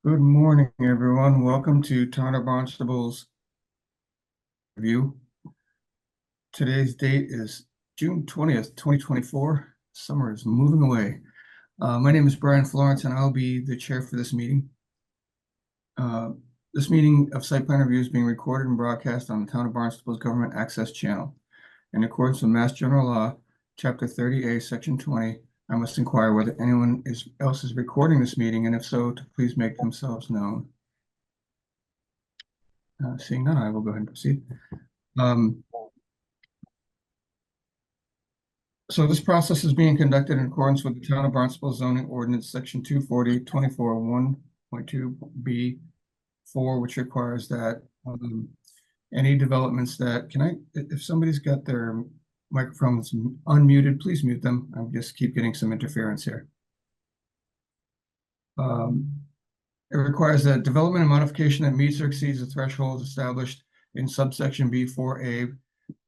Good morning, everyone. Welcome to Town of Barnstable's review. Today's date is June 20th, 2024. Summer is moving away. My name is Brian Florence, and I'll be the chair for this meeting. This meeting of site plan review is being recorded and broadcast on the Town of Barnstable's Government Access Channel. In accordance with Mass General Law, Chapter 30A, Section 20, I must inquire whether anyone else is recording this meeting, and if so, to please make themselves known. Seeing none, I will go ahead and proceed. So this process is being conducted in accordance with the Town of Barnstable zoning ordinance, section 240-24 1.2B4, which requires that any developments that, if somebody's got their microphone that's unmuted, please mute them. I just keep getting some interference here. It requires that development and modification that meets or exceeds the thresholds established in subsection B4A,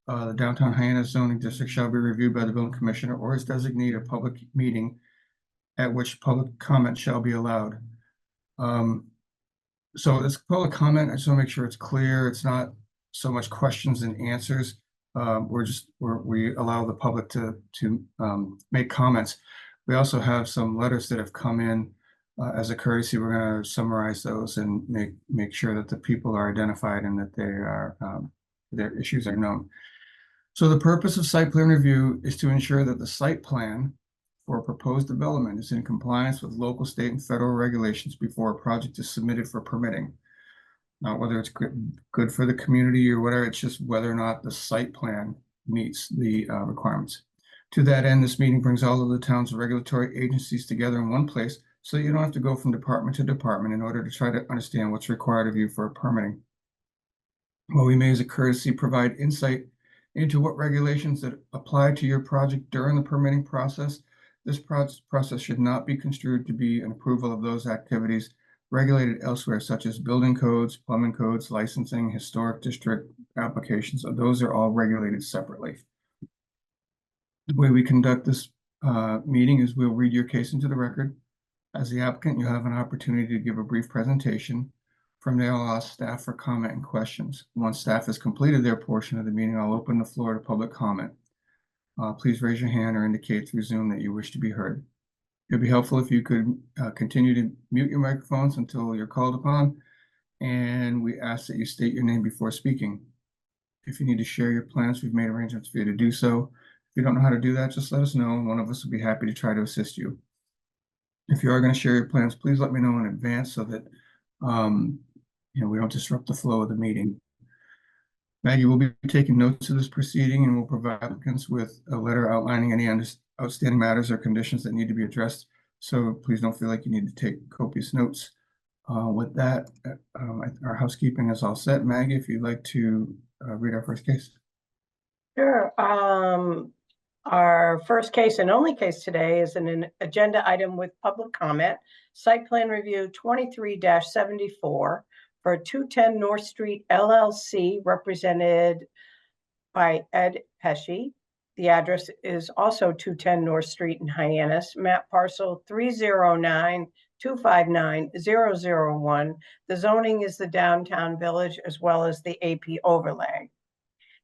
the downtown Hyannis zoning district shall be reviewed by the building commissioner or his designee a public meeting at which public comment shall be allowed. So it's public comment. I just want to make sure it's clear. It's not so much questions and answers. We allow the public to make comments. We also have some letters that have come in as a courtesy. We're going to summarize those and make sure that the people are identified and that they are their issues are known. So the purpose of site plan review is to ensure that the site plan for a proposed development is in compliance with local, state, and federal regulations before a project is submitted for permitting. Not whether it's good for the community or whatever, it's just whether or not the site plan meets the requirements. To that end, this meeting brings all of the town's regulatory agencies together in one place so you don't have to go from department to department in order to try to understand what's required of you for permitting. While we may, as a courtesy, provide insight into what regulations that apply to your project during the permitting process, this process should not be construed to be an approval of those activities regulated elsewhere, such as building codes, plumbing codes, licensing, historic district applications. Those are all regulated separately. The way we conduct this meeting is we'll read your case into the record. As the applicant, you have an opportunity to give a brief presentation. From there, I'll ask staff for comment and questions. Once staff has completed their portion of the meeting, I'll open the floor to public comment. Please raise your hand or indicate through Zoom that you wish to be heard. It'd be helpful if you could continue to mute your microphones until you're called upon, and we ask that you state your name before speaking. If you need to share your plans, we've made arrangements for you to do so. If you don't know how to do that, just let us know, and one of us will be happy to try to assist you. If you are going to share your plans, please let me know in advance so that we don't disrupt the flow of the meeting. Maggie will be taking notes of this proceeding and will provide applicants with a letter outlining any outstanding matters or conditions that need to be addressed. So please don't feel like you need to take copious notes. With that, our housekeeping is all set. Maggie, if you'd like to read our first case. Sure. Our first case and only case today is an agenda item with public comment, site plan review 23-74 for 210 North Street LLC, represented by Ed Pesci. The address is also 210 North Street in Hyannis, map parcel 309-259-001. The zoning is the downtown village as well as the AP overlay.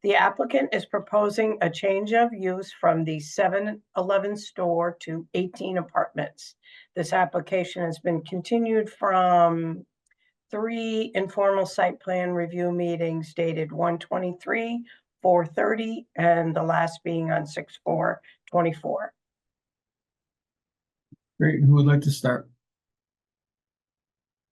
The applicant is proposing a change of use from the 7-Eleven store to 18 apartments. This application has been continued from 3 informal site plan review meetings dated 1/23/4/30 and the last being on 6/4/24. Great. Who would like to start?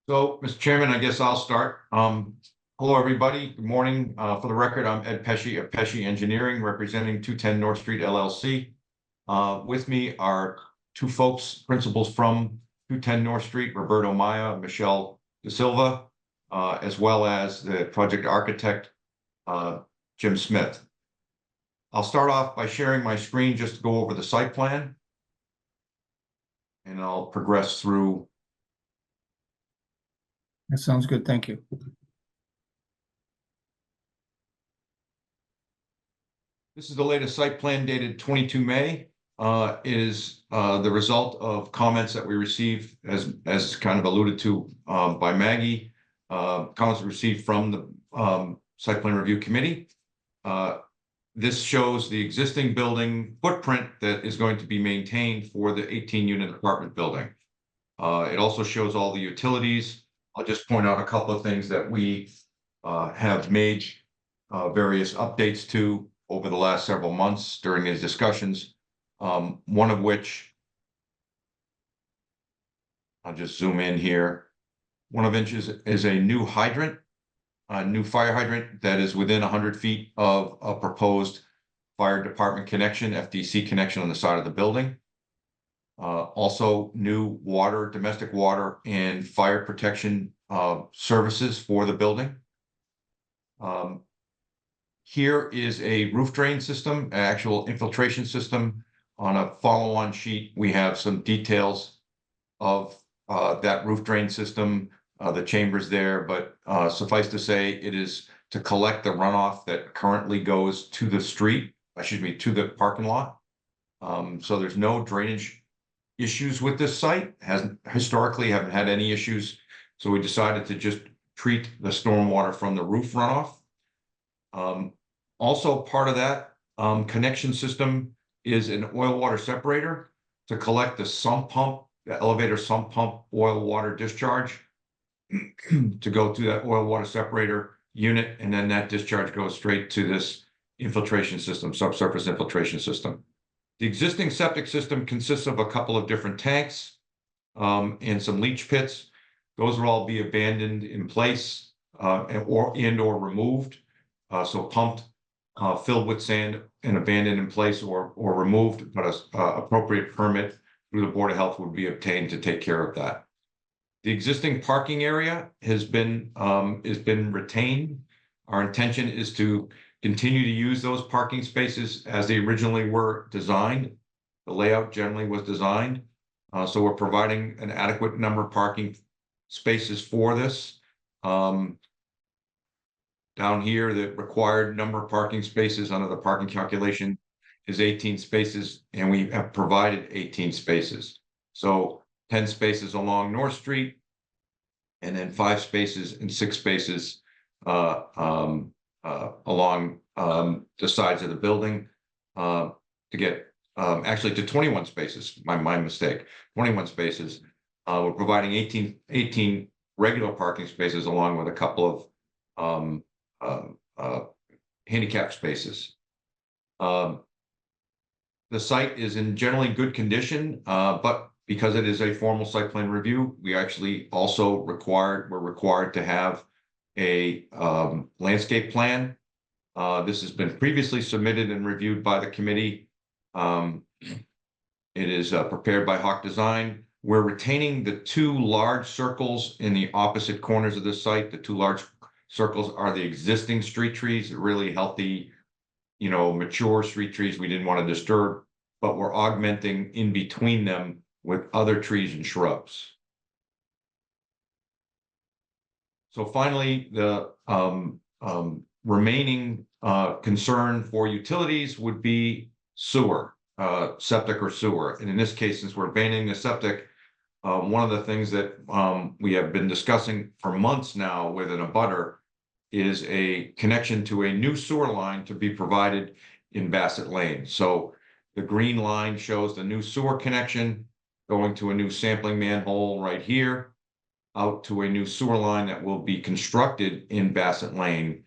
So, Mr. Chairman, I guess I'll start. Hello, everybody. Good morning. For the record, I'm Ed Pesci of Pesci Engineering, representing 210 North Street LLC. With me are 2 folks, principals from 210 North Street, Roberto Maya, Michelle De Silva, as well as the project architect, Jim Smith. I'll start off by sharing my screen just to go over the site plan, and I'll progress through. That sounds good. Thank you. This is the latest site plan dated 22 May. is the result of comments that we received, as kind of alluded to by Maggie, comments received from the site plan review committee. This shows the existing building footprint that is going to be maintained for the 18-unit apartment building. It also shows all the utilities. I'll just point out a couple of things that we have made various updates to over the last several months during these discussions. One of which, I'll just zoom in here. One of which is a new hydrant, a new fire hydrant that is within 100 feet of a proposed fire department connection, FDC connection on the side of the building. Also new water, domestic water and fire protection services for the building. Here is a roof drain system, an actual infiltration system. On a follow-on sheet, we have some details of that roof drain system, the chambers there, but suffice to say, it is to collect the runoff that currently goes to the street, to the parking lot. So there's no drainage issues with this site, haven't had any issues. So we decided to just treat the stormwater from the roof runoff. Also part of that connection system is an oil water separator to collect the sump pump, the elevator sump pump oil water discharge to go through that oil water separator unit. And then that discharge goes straight to this infiltration system, subsurface infiltration system. The existing septic system consists of a couple of different tanks and some leach pits. Those will all be abandoned in place or removed. So pumped, filled with sand and abandoned in place or removed, but an appropriate permit through the Board of Health would be obtained to take care of that. The existing parking area has been retained. Our intention is to continue to use those parking spaces as they originally were designed. The layout generally was designed. So we're providing an adequate number of parking spaces for this. Down here, the required number of parking spaces under the parking calculation is 18 spaces, and we have provided 18 spaces. So 10 spaces along North Street, and then 5 spaces and 6 spaces along the sides of the building to get actually to 21 spaces. My mistake. 21 spaces. We're providing 18 regular parking spaces along with a couple of handicap spaces. The site is in generally good condition, but because it is a formal site plan review, we actually also we're required to have a landscape plan. This has been previously submitted and reviewed by the committee. It is prepared by Hawk Design. We're retaining the 2 large circles in the opposite corners of the site. The 2 large circles are the existing street trees, really healthy, mature street trees we didn't want to disturb, but we're augmenting in between them with other trees and shrubs. So finally, the remaining concern for utilities would be sewer, septic or sewer. And in this case, since we're abandoning the septic, one of the things that we have been discussing for months now with an abutter is a connection to a new sewer line to be provided in Bassett Lane. So the green line shows the new sewer connection going to a new sampling manhole right here, out to a new sewer line that will be constructed in Bassett Lane,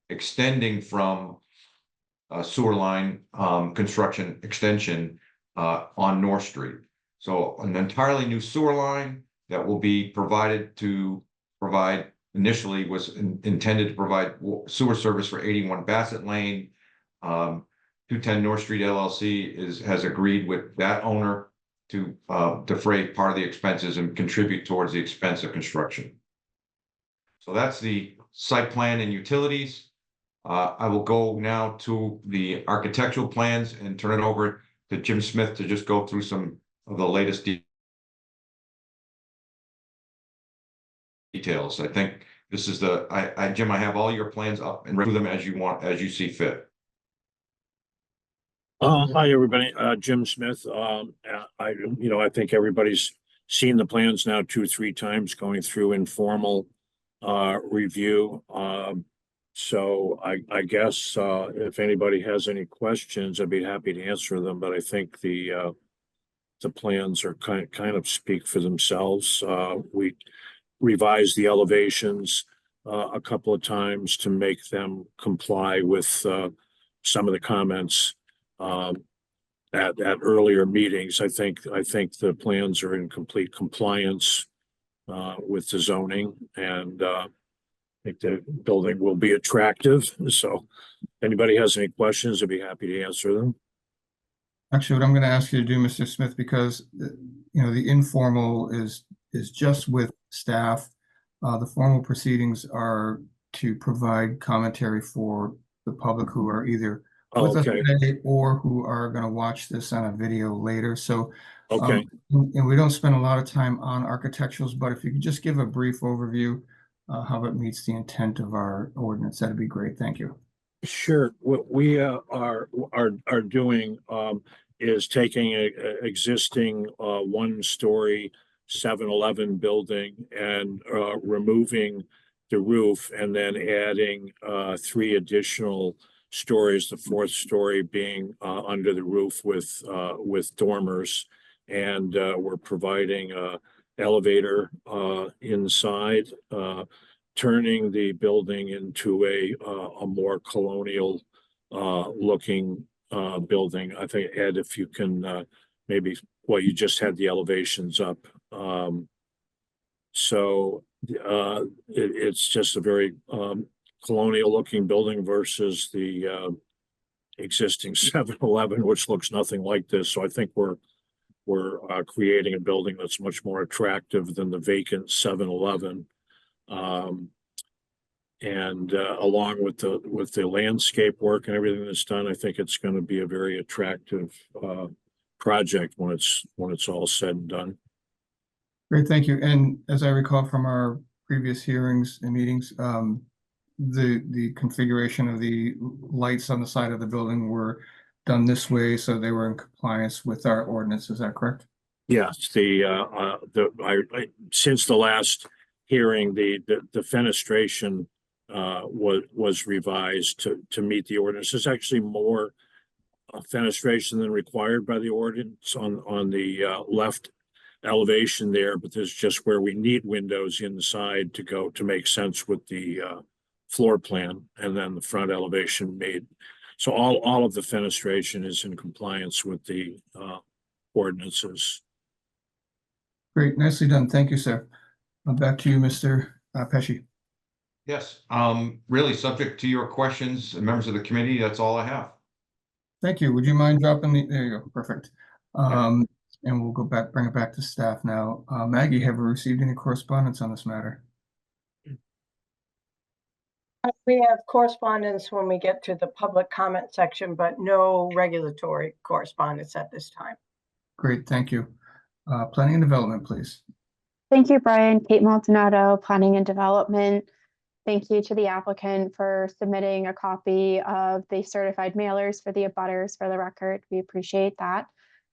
extending from a sewer line construction extension on North Street. So an entirely new sewer line that will be provided initially was intended to provide sewer service for 81 Bassett Lane. 210 North Street LLC has agreed with that owner to defray part of the expenses and contribute towards the expense of construction. So that's the site plan and utilities. I will go now to the architectural plans and turn it over to Jim Smith to just go through some of the latest details. I think this is Jim, I have all your plans up and through them as you want, as you see fit. Hi, everybody. Jim Smith. I think everybody's seen the plans now 2, 3 times going through informal review. So I guess if anybody has any questions, I'd be happy to answer them. But I think the plans are kind of speak for themselves. We revised the elevations a couple of times to make them comply with some of the comments. Um, at earlier meetings. I think the plans are in complete compliance with the zoning, and I think the building will be attractive. So if anybody has any questions, I'd be happy to answer them. Actually, what I'm going to ask you to do, Mr. Smith, because the informal is just with staff. The formal proceedings are to provide commentary for the public who are either with us Okay, today or who are going to watch this on a video later. So, okay. and we don't spend a lot of time on architecturals, but if you could just give a brief overview how it meets the intent of our ordinance, that'd be great. Thank you. Sure. What we are doing is taking a existing 1-story 7-Eleven building and removing the roof and then adding 3 additional stories, the 4th story being under the roof with dormers. And we're providing a elevator inside, turning the building into a more colonial looking building. I think, Ed, if you can maybe, well, you just had the elevations up. So it's just a very colonial looking building versus the existing 7-Eleven, which looks nothing like this. So I think we're creating a building that's much more attractive than the vacant 7-Eleven. And along with the landscape work and everything that's done, I think it's going to be a very attractive project when it's all said and done. Great, thank you. And as I recall from our previous hearings and meetings, the configuration of the lights on the side of the building were done this way, so they were in compliance with our ordinance. Is that correct? Yes, since the last hearing, the fenestration was revised to meet the ordinance. There's actually more fenestration than required by the ordinance on the left elevation there, but there's just where we need windows inside to make sense with the floor plan, and then the front elevation made. So all of the fenestration is in compliance with the ordinances. Great, nicely done. Thank you, sir. Back to you, Mr. Pesci. Yes, really subject to your questions, members of the committee, that's all I have. Thank you. Would you mind dropping there you go. Perfect. And we'll bring it back to staff now. Maggie, have we received any correspondence on this matter? We have correspondence when we get to the public comment section, but no regulatory correspondence at this time. Great, thank you. Planning and Development, please. Thank you, Brian. Kate Maldonado, Planning and Development. Thank you to the applicant for submitting a copy of the certified mailers for the abutters for the record. We appreciate that.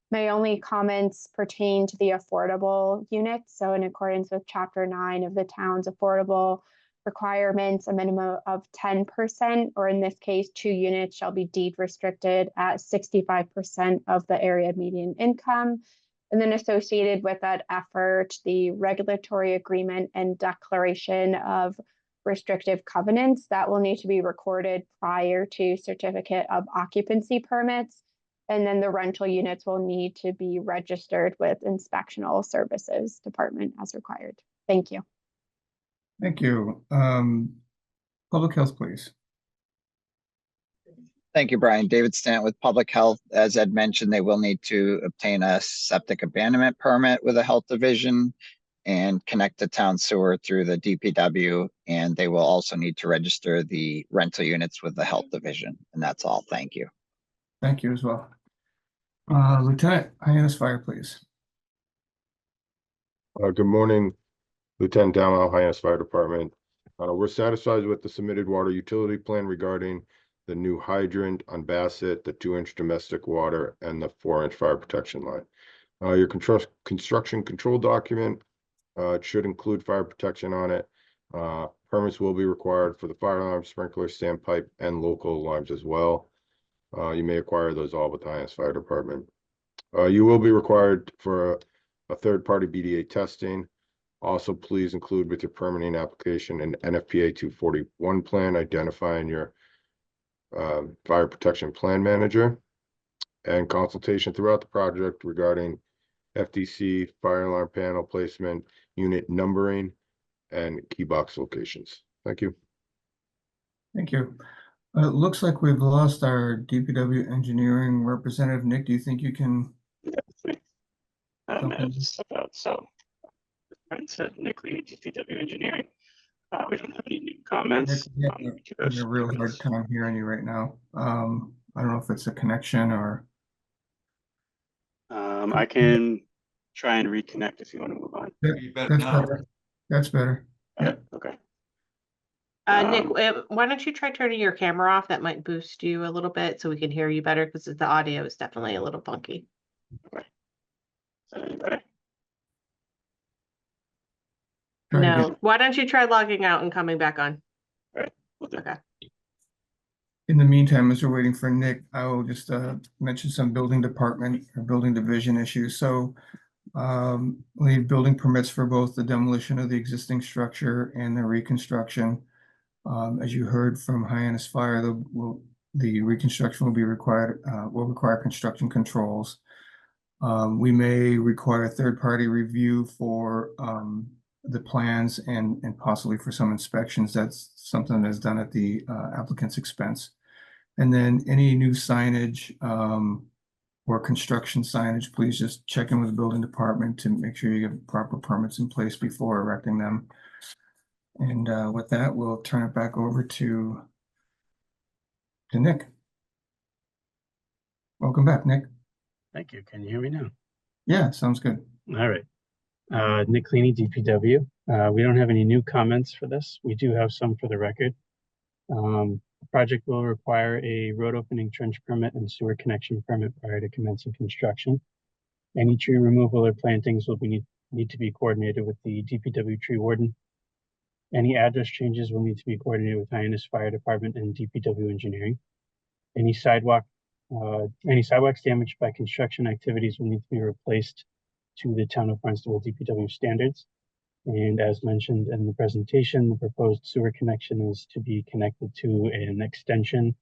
My only comments pertain to the affordable units. So in accordance with Chapter 9 of the town's affordable requirements, a minimum of 10%, or in this case, 2 units shall be deed restricted at 65% of the area median income. And then associated with that effort, the regulatory agreement and declaration of restrictive covenants that will need to be recorded prior to certificate of occupancy permits. And then the rental units will need to be registered with Inspectional Services Department as required. Thank you. Thank you. Public Health, please. Thank you, Brian. David Stant with Public Health. As Ed mentioned, they will need to obtain a septic abandonment permit with the Health Division and connect the town sewer through the DPW. And they will also need to register the rental units with the Health Division. And that's all. Thank you. Thank you as well. Lieutenant Hyannis Fire, please. Good morning, Lieutenant Down, Hyannis Fire Department. We're satisfied with the submitted water utility plan regarding the new hydrant on Bassett, the 2-inch domestic water, and the 4-inch fire protection line. Your construction control document, it should include fire protection on it. Permits will be required for the fire alarm, sprinkler, standpipe, and local alarms as well. You may acquire those all with the Hyannis Fire Department. You will be required for a third-party BDA testing. Also, please include with your permitting application an NFPA 241 plan identifying your fire protection plan manager, and consultation throughout the project regarding FDC, fire alarm panel placement, unit numbering, and key box locations. Thank you. Thank you. It looks like we've lost our DPW engineering representative. Nick, do you think you can? I just stepped out, so friend said Nick Lee, DPW engineering. We don't have any new comments. Nick, having a real hard time hearing you right now. I don't know if it's a connection or. I can try and reconnect if you want to move on. You better That's now. better. That's better. Yeah. Okay. Nick, why don't you try turning your camera off? That might boost you a little bit so we can hear you better because the audio is definitely a little funky. Okay. Is that any better? Try to No, why don't you try logging out and coming back on? We'll do. Okay. In the meantime, as we're waiting for Nick, I will just mention some building department or building division issues. So we need building permits for both the demolition of the existing structure and the reconstruction. As you heard from Hyannis Fire, the reconstruction will be required, will require construction controls. We may require a third-party review for the plans and possibly for some inspections. That's something that's done at the applicant's expense. And then any new signage or construction signage, please just check in with the building department to make sure you get proper permits in place before erecting them. And with that, we'll turn it back over to Nick. Welcome back, Nick. Thank you. Can you hear me now? Yeah, sounds good. All right. Nick Cleany, DPW. We don't have any new comments for this. We do have some for the record. The project will require a road opening, trench permit, and sewer connection permit prior to commencing construction. Any tree removal or plantings will need to be coordinated with the DPW tree warden. Any address changes will need to be coordinated with Hyannis Fire Department and DPW engineering. Any sidewalks damaged by construction activities will need to be replaced to the town of Barnstable DPW standards. And as mentioned in the presentation, the proposed sewer connection is to be connected to an extension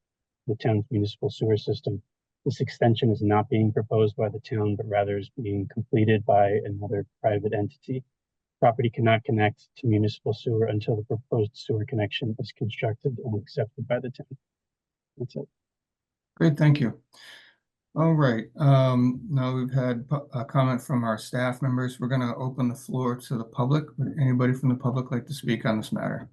of the town's municipal sewer system. This extension is not being proposed by the town, but rather is being completed by another private entity. Property cannot connect to municipal sewer until the proposed sewer connection is constructed and accepted by the town. That's it. Great, thank you. All right, now we've had a comment from our staff members. We're going to open the floor to the public. Would anybody from the public like to speak on this matter?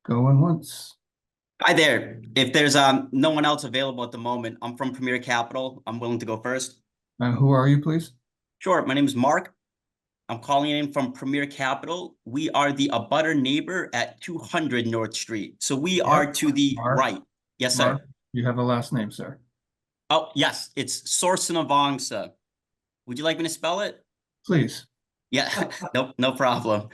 Going once. Hi there. If there's no one else available at the moment, I'm from Premier Capital. I'm willing to go first. Who are you, please? Sure. My name is Mark. I'm calling in from Premier Capital. We are the abutter neighbor at 200 North Street. So we are to the right. Yes, sir. Mark, you have a last name, sir. Oh, yes. It's Sorsanavongsa. Would you like me to spell it? Please. Yeah, nope, no problem.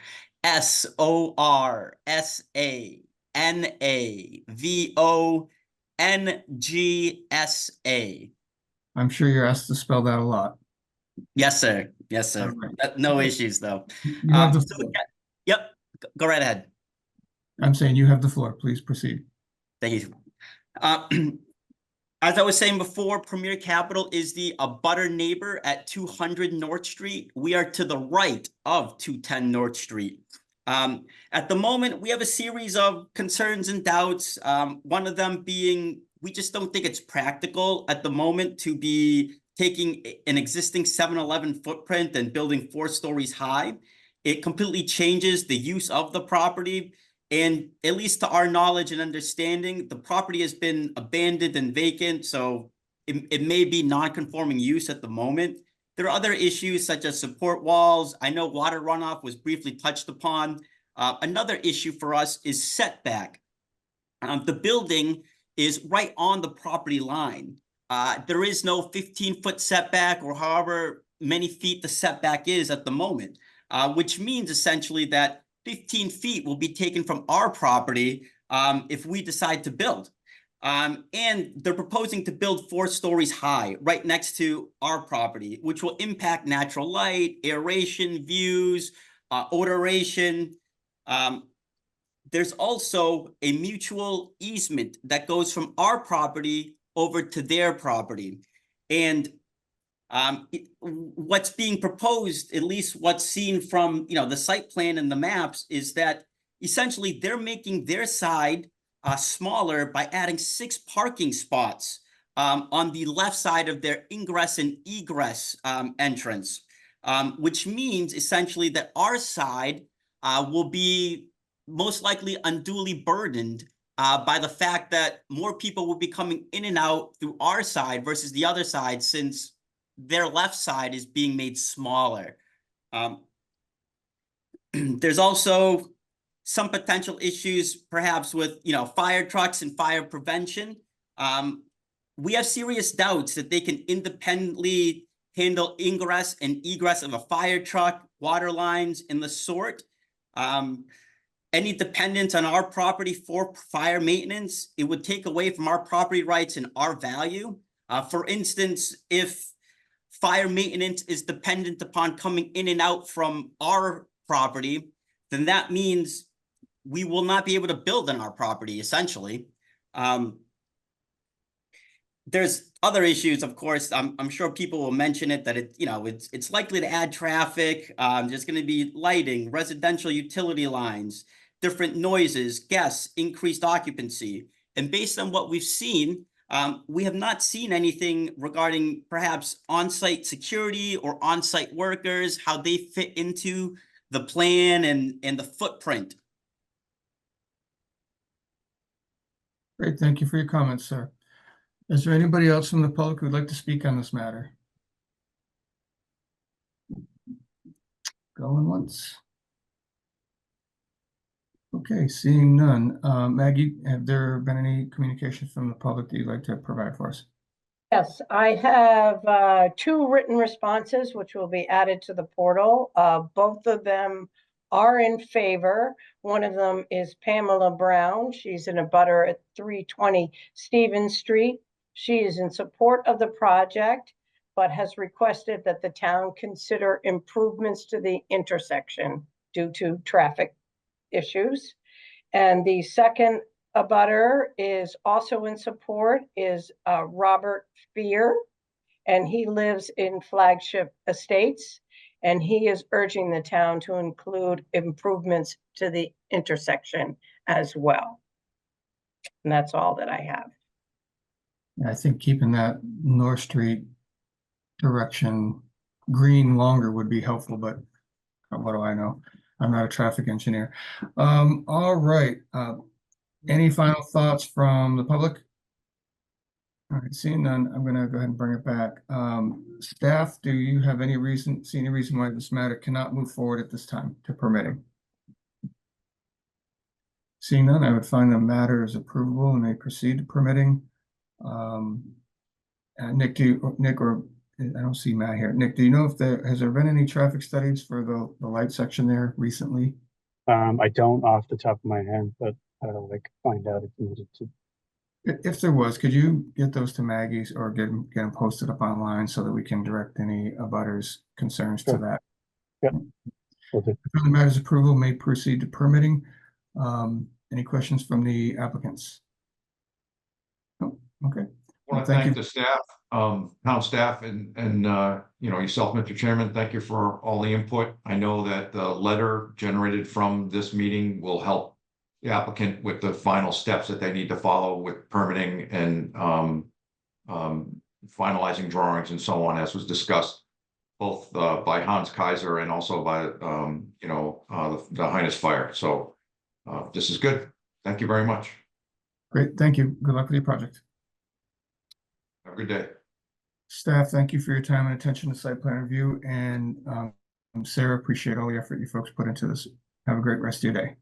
Sorsanavongsa. I'm sure you're asked to spell that a lot. Yes, sir. Yes, sir. Right. No issues, though. You have the floor. Yep. Go right ahead. I'm saying you have the floor. Please proceed. Thank you. As I was saying before, Premier Capital is the abutter neighbor at 200 North Street. We are to the right of 210 North Street. At the moment, we have a series of concerns and doubts. One of them being, we just don't think it's practical at the moment to be taking an existing 7-Eleven footprint and building 4 stories high. It completely changes the use of the property. And at least to our knowledge and understanding, the property has been abandoned and vacant, so it may be non-conforming use at the moment. There are other issues such as support walls. I know water runoff was briefly touched upon. Another issue for us is setback. The building is right on the property line. There is no 15-foot setback or however many feet the setback is at the moment, which means essentially that 15 feet will be taken from our property if we decide to build. And they're proposing to build 4 stories high right next to our property, which will impact natural light, aeration, views, odoration. There's also a mutual easement that goes from our property over to their property. And what's being proposed, at least what's seen from the site plan and the maps, is that essentially they're making their side smaller by adding 6 parking spots on the left side of their ingress and egress entrance, which means essentially that our side will be most likely unduly burdened by the fact that more people will be coming in and out through our side versus the other side, since their left side is being made smaller. There's also some potential issues perhaps with fire trucks and fire prevention. We have serious doubts that they can independently handle ingress and egress of a fire truck, water lines, and the sort. Any dependence on our property for fire maintenance, it would take away from our property rights and our value. For instance, if fire maintenance is dependent upon coming in and out from our property, then that means we will not be able to build on our property, essentially. There's other issues, of course. I'm sure people will mention it, that it's likely to add traffic. There's going to be lighting, residential utility lines, different noises, guests, increased occupancy. And based on what we've seen, we have not seen anything regarding perhaps on-site security or on-site workers, how they fit into the plan and the footprint. Great, thank you for your comments, sir. Is there anybody else from the public who would like to speak on this matter? Going once. Okay, seeing none. Maggie, have there been any communication from the public that you'd like to provide for us? Yes, I have 2 written responses, which will be added to the portal. Both of them are in favor. One of them is Pamela Brown. She's in a abutter at 320 Stevens Street. She is in support of the project, but has requested that the town consider improvements to the intersection due to traffic issues. And the second abutter is also in support is Robert Fear, and he lives in Flagship Estates, and he is urging the town to include improvements to the intersection as well. And that's all that I have. I think keeping that North Street direction green longer would be helpful, but what do I know? I'm not a traffic engineer. All right. Any final thoughts from the public? All right, seeing none, I'm going to go ahead and bring it back. Staff, do you have any reason why this matter cannot move forward at this time to permitting? Seeing none, I would find the matter is approvable and may proceed to permitting. Nick, or I don't see Matt here. Nick, do you know if has there been any traffic studies for the light section there recently? I don't off the top of my head, but find out if needed to. If there was, could you get those to Maggie's or get them posted up online so that we can direct any abutters concerns to that? Yep. Okay. The matter's approval may proceed to permitting. Any questions from the applicants? Oh, okay. I want to thank the staff, town staff, and yourself, Mr. Chairman. Thank you for all the input. I know that the letter generated from this meeting will help the applicant with the final steps that they need to follow with permitting and finalizing drawings and so on, as was discussed both by Hans Kaiser and also by the Highness Fire. So this is good. Thank you very much. Great, thank you. Good luck with your project. Have a good day. Staff, thank you for your time and attention to site plan review. And Sarah, appreciate all the effort you folks put into this Have a great rest of your day.